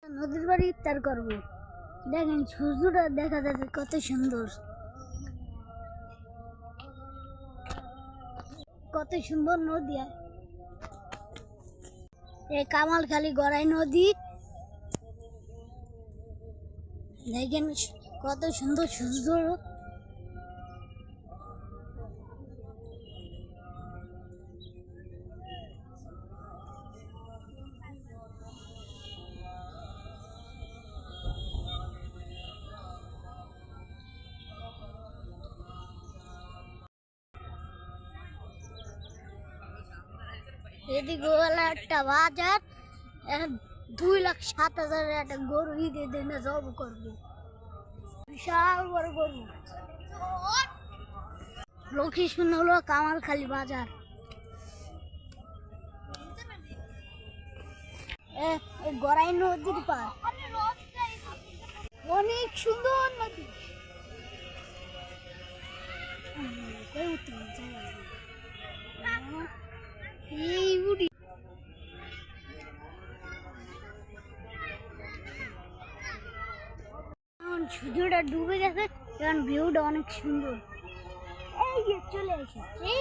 নদীর বাড়ি ইফতার করবো। দেখেন সূর্যটা দেখা যাচ্ছে কত সুন্দর, কত সুন্দর নদী। এই কামালখালী গড়াই নদী, দেখেন কত সুন্দর সূর্য। এদিকে হলো একটা বাজার, 2,07,000 একটা গরু ঈদের দিনে জব করবো, বিশাল বড় গরু। লোকেশন হলো কামালখালী বাজার। গড়াই নদীর পার, অনেক সুন্দর নদী। এই বুড়ি সূর্যটা ডুবে গেছে, কারণ ভিউটা অনেক সুন্দর। এই যে চলে এসেছি।